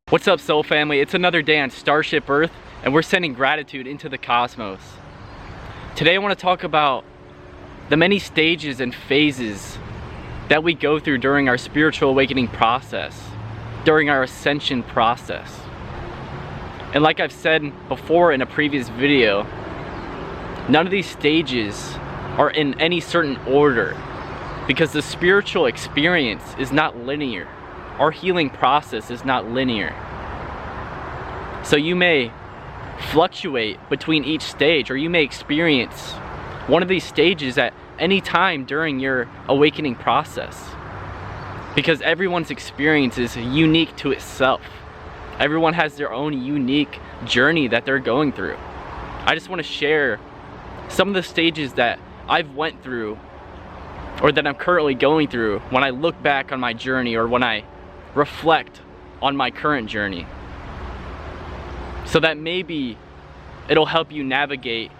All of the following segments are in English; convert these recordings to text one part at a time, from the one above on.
What's up, soul family? It's another day on Starship Earth, and we're sending gratitude into the cosmos. Today I want to talk about the many stages and phases that we go through during our spiritual awakening process, during our ascension process. And like I've said before in a previous video, none of these stages are in any certain order, because the spiritual experience is not linear. Our healing process is not linear. So you may fluctuate between each stage, or you may experience one of these stages at any time during your awakening process. Because everyone's experience is unique to itself. Everyone has their own unique journey that they're going through. I just want to share some of the stages that I've went through, or that I'm currently going through, when I look back on my journey, or when I reflect on my current journey, so that maybe it'll help you navigate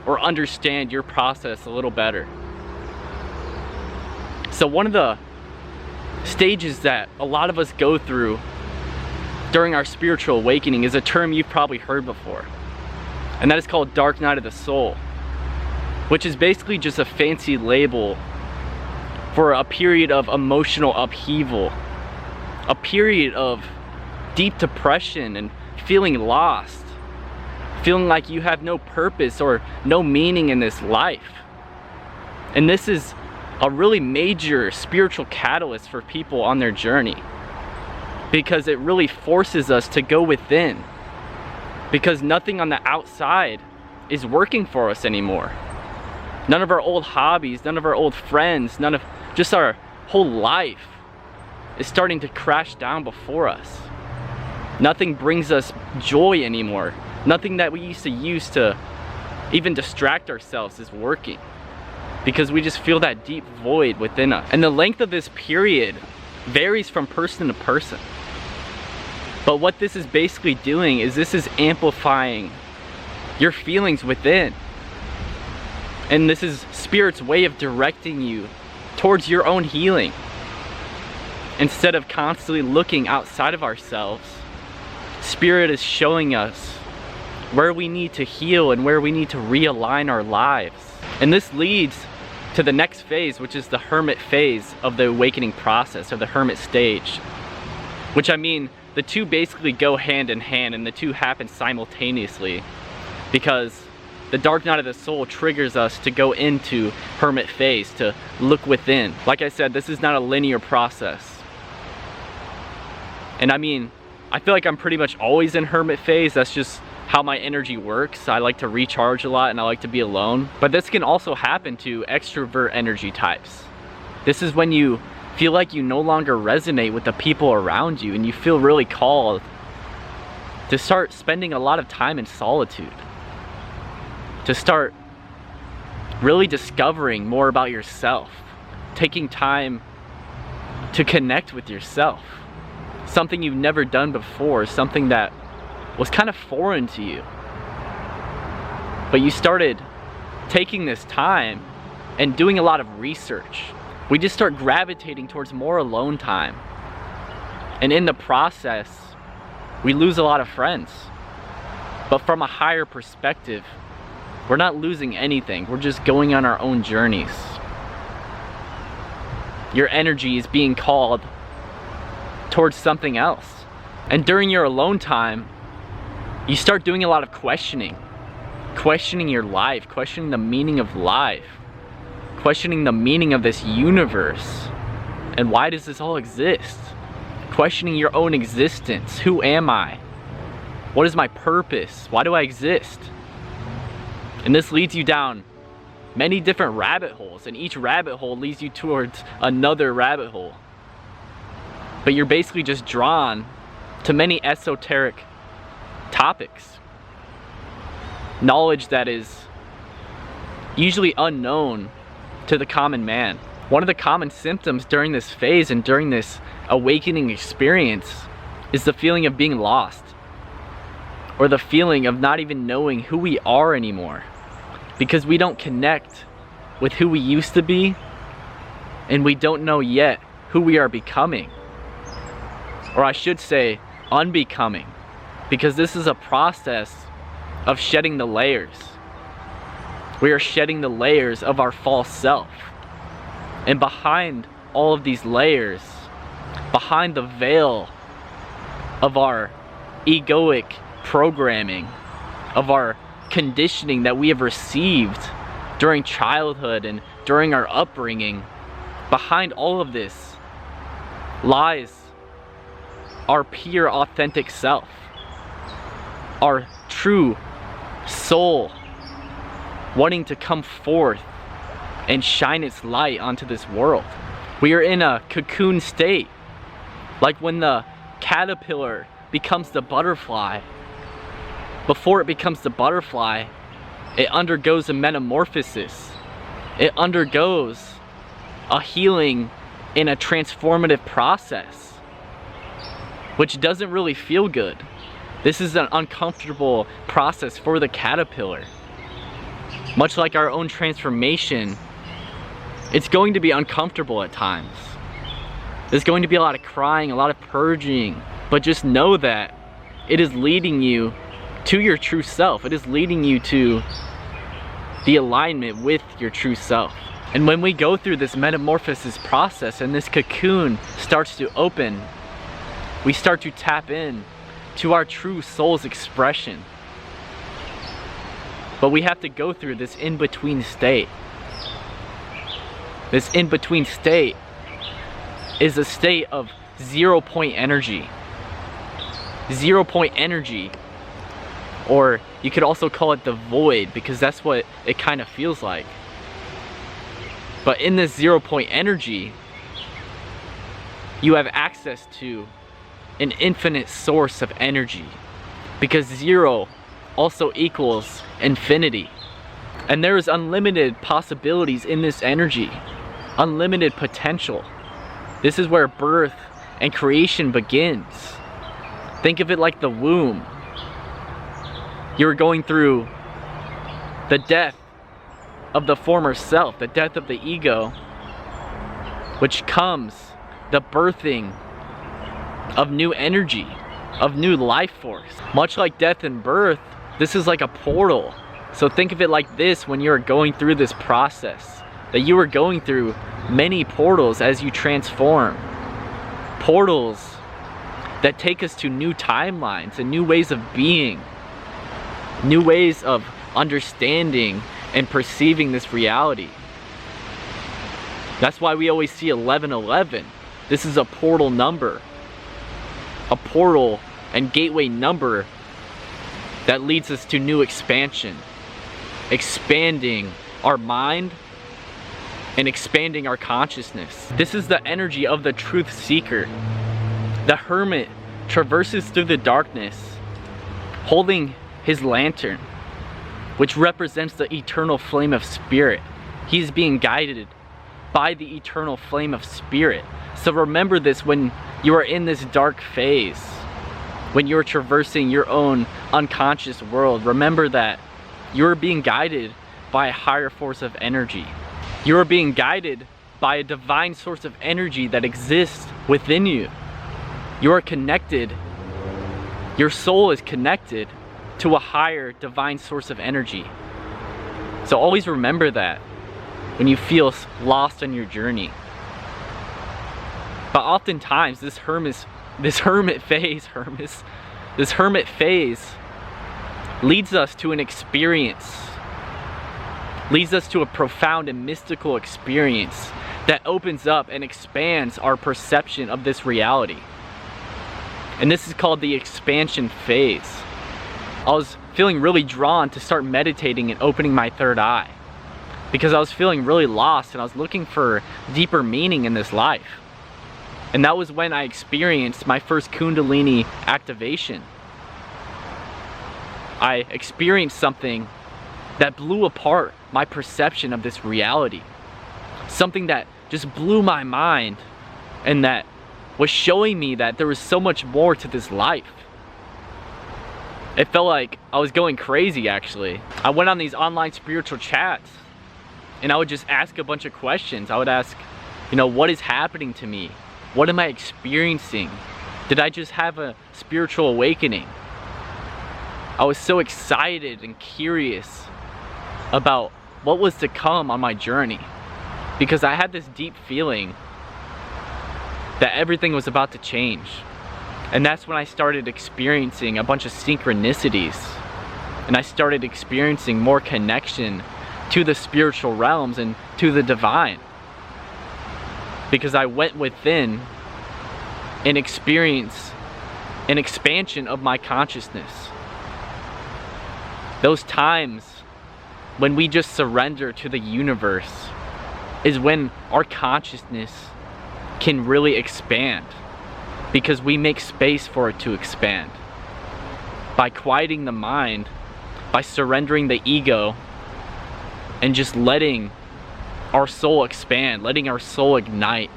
or understand your process a little better. So one of the stages that a lot of us go through during our spiritual awakening is a term you've probably heard before, and that is called dark night of the soul, which is basically just a fancy label for a period of emotional upheaval, a period of deep depression and feeling lost, feeling like you have no purpose or no meaning in this life. And this is a really major spiritual catalyst for people on their journey, because it really forces us to go within, because nothing on the outside is working for us anymore. None of our old hobbies, none of our old friends, none of just our whole life is starting to crash down before us. Nothing brings us joy anymore. Nothing that we used to use to even distract ourselves is working, because we just feel that deep void within us. And the length of this period varies from person to person. But what this is basically doing is this is amplifying your feelings within. And this is Spirit's way of directing you towards your own healing. Instead of constantly looking outside of ourselves, Spirit is showing us where we need to heal and where we need to realign our lives. And this leads to the next phase, which is the hermit phase of the awakening process, or the hermit stage. Which, I mean, the two basically go hand in hand, and the two happen simultaneously, because the dark night of the soul triggers us to go into hermit phase, to look within. Like I said, this is not a linear process. And I mean, I feel like I'm pretty much always in hermit phase. That's just how my energy works. I like to recharge a lot, and I like to be alone. But this can also happen to extrovert energy types. This is when you feel like you no longer resonate with the people around you, and you feel really called to start spending a lot of time in solitude, to start really discovering more about yourself, taking time to connect with yourself. Something you've never done before, something that was kind of foreign to you. But you started taking this time and doing a lot of research. We just start gravitating towards more alone time. And in the process, we lose a lot of friends. But from a higher perspective, we're not losing anything. We're just going on our own journeys. Your energy is being called towards something else. And during your alone time, you start doing a lot of questioning your life, questioning the meaning of life, questioning the meaning of this universe, and why does this all exist? Questioning your own existence. Who am I? What is my purpose? Why do I exist? And this leads you down many different rabbit holes, and each rabbit hole leads you towards another rabbit hole. But you're basically just drawn to many esoteric topics. Knowledge that is usually unknown to the common man. One of the common symptoms during this phase and during this awakening experience is the feeling of being lost, or the feeling of not even knowing who we are anymore, because we don't connect with who we used to be, and we don't know yet who we are becoming. Or I should say, unbecoming, because this is a process of shedding the layers. We are shedding the layers of our false self. And behind all of these layers, behind the veil of our egoic programming, of our conditioning that we have received during childhood and during our upbringing, behind all of this lies our pure, authentic self, our true soul wanting to come forth and shine its light onto this world. We are in a cocoon state, like when the caterpillar becomes the butterfly. Before it becomes the butterfly, it undergoes a metamorphosis. It undergoes a healing in a transformative process, which doesn't really feel good. This is an uncomfortable process for the caterpillar. Much like our own transformation, it's going to be uncomfortable at times. There's going to be a lot of crying, a lot of purging, but just know that it is leading you to your true self. It is leading you to the alignment with your true self. And when we go through this metamorphosis process and this cocoon starts to open, we start to tap in to our true soul's expression. But we have to go through this in-between state. This in-between state is a state of 0 point energy. 0 point energy, or you could also call it the void, because that's what it kind of feels like. But in this 0 point energy, you have access to an infinite source of energy, because 0 also equals infinity. And there is unlimited possibilities in this energy, unlimited potential. This is where birth and creation begins. Think of it like the womb. You're going through the death of the former self, the death of the ego, which comes the birthing of new energy, of new life force. Much like death and birth, this is like a portal. So think of it like this when you're going through this process, that you are going through many portals as you transform. Portals that take us to new timelines and new ways of being, new ways of understanding and perceiving this reality. That's why we always see 1111. This is a portal number, a portal and gateway number that leads us to new expansion, expanding our mind and expanding our consciousness. This is the energy of the truth seeker. The hermit traverses through the darkness holding his lantern, which represents the eternal flame of spirit. He's being guided by the eternal flame of spirit. So remember this when you are in this dark phase, when you're traversing your own unconscious world. Remember that you're being guided by a higher force of energy. You're being guided by a divine source of energy that exists within you. You are connected, your soul is connected to a higher divine source of energy. So always remember that when you feel lost on your journey. But oftentimes this hermit phase leads us to an experience, leads us to a profound and mystical experience that opens up and expands our perception of this reality. And this is called the expansion phase. I was feeling really drawn to start meditating and opening my third eye, because I was feeling really lost and I was looking for deeper meaning in this life. And that was when I experienced my first Kundalini activation. I experienced something that blew apart my perception of this reality. Something that just blew my mind, and that was showing me that there was so much more to this life. It felt like I was going crazy, actually. I went on these online spiritual chats and I would just ask a bunch of questions. I would ask, what is happening to me? What am I experiencing? Did I just have a spiritual awakening? I was so excited and curious about what was to come on my journey, because I had this deep feeling that everything was about to change. And that's when I started experiencing a bunch of synchronicities, and I started experiencing more connection to the spiritual realms and to the divine, because I went within and experienced an expansion of my consciousness. Those times when we just surrender to the universe is when our consciousness can really expand, because we make space for it to expand. By quieting the mind, by surrendering the ego, and just letting our soul expand, letting our soul ignite.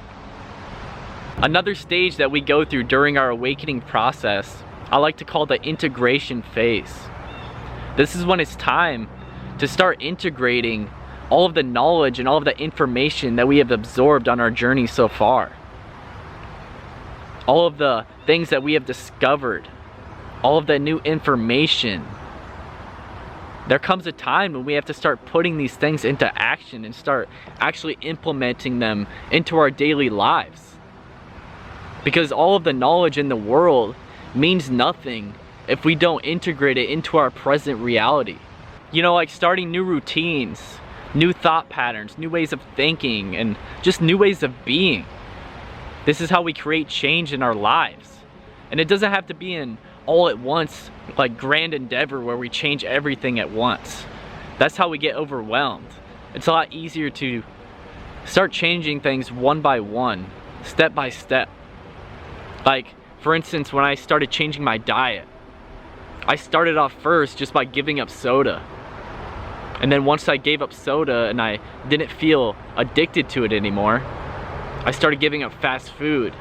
Another stage that we go through during our awakening process, I like to call the integration phase. This is when it's time to start integrating all of the knowledge and all of the information that we have absorbed on our journey so far. All of the things that we have discovered, all of the new information. There comes a time when we have to start putting these things into action and start actually implementing them into our daily lives. Because all of the knowledge in the world means nothing if we don't integrate it into our present reality. You know, like starting new routines, new thought patterns, new ways of thinking, and just new ways of being. This is how we create change in our lives. And it doesn't have to be an all at once, like grand endeavor where we change everything at once. That's how we get overwhelmed. It's a lot easier to start changing things one by one, step by step. Like, for instance, when I started changing my diet, I started off first just by giving up soda. And then once I gave up soda and I didn't feel addicted to it anymore, I started giving up fast food.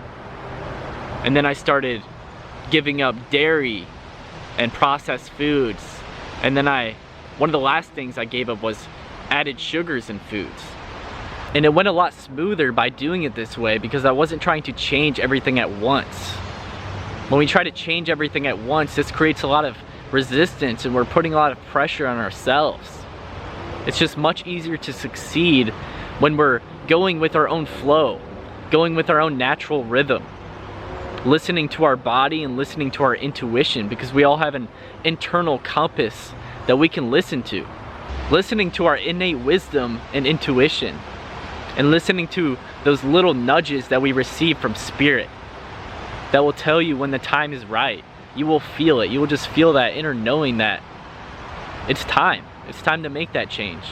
And then I started giving up dairy and processed foods. And then one of the last things I gave up was added sugars in foods. And it went a lot smoother by doing it this way, because I wasn't trying to change everything at once. When we try to change everything at once, this creates a lot of resistance and we're putting a lot of pressure on ourselves. It's just much easier to succeed when we're going with our own flow, going with our own natural rhythm, listening to our body and listening to our intuition, because we all have an internal compass that we can listen to. Listening to our innate wisdom and intuition, and listening to those little nudges that we receive from spirit that will tell you when the time is right. You will feel it. You will just feel that inner knowing that it's time. It's time to make that change.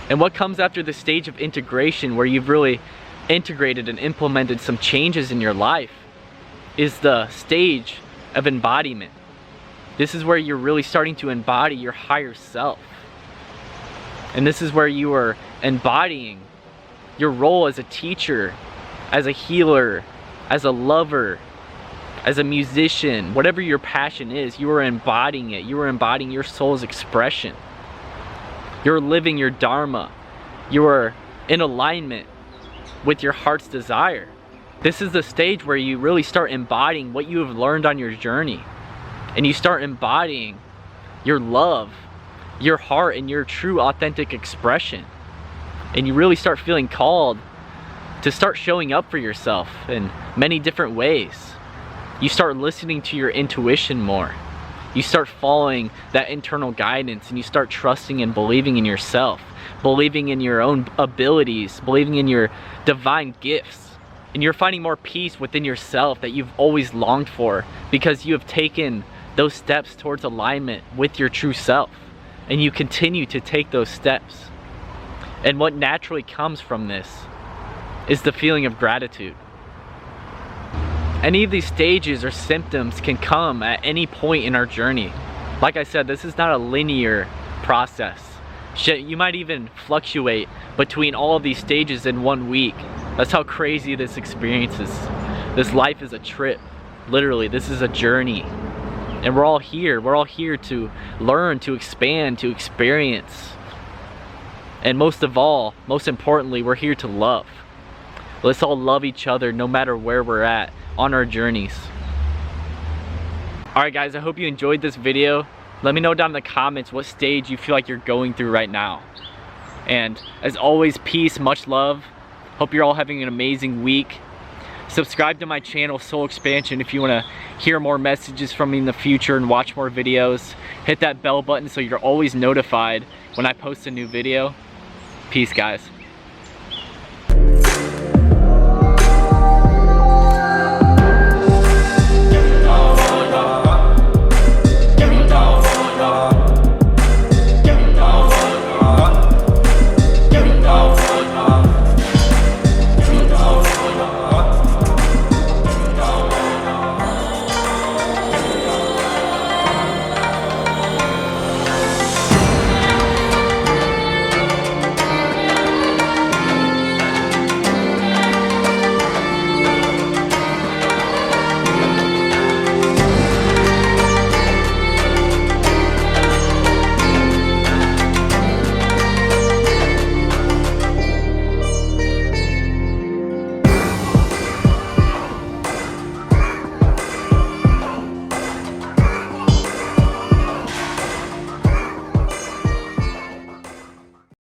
And what comes after the stage of integration, where you've really integrated and implemented some changes in your life, is the stage of embodiment. This is where you're really starting to embody your higher self. And this is where you are embodying your role as a teacher, as a healer, as a lover, as a musician. Whatever your passion is, you are embodying it. You are embodying your soul's expression. You're living your dharma. You are in alignment with your heart's desire. This is the stage where you really start embodying what you have learned on your journey. And you start embodying your love, your heart, and your true authentic expression. And you really start feeling called to start showing up for yourself in many different ways. You start listening to your intuition more. You start following that internal guidance, and you start trusting and believing in yourself, believing in your own abilities, believing in your divine gifts. And you're finding more peace within yourself that you've always longed for, because you have taken those steps towards alignment with your true self, and you continue to take those steps. And what naturally comes from this is the feeling of gratitude. Any of these stages or symptoms can come at any point in our journey. Like I said, this is not a linear process. You might even fluctuate between all of these stages in 1 week. That's how crazy this experience is. This life is a trip. Literally, this is a journey. And we're all here. We're all here to learn, to expand, to experience. And most of all, most importantly, we're here to love. Let's all love each other no matter where we're at on our journeys. Alright guys, I hope you enjoyed this video. Let me know down in the comments what stage you feel like you're going through right now. And as always, peace, much love. Hope you're all having an amazing week. Subscribe to my channel, Soul Expansion, if you want to hear more messages from me in the future and watch more videos. Hit that bell button so you're always notified when I post a new video. Peace, guys.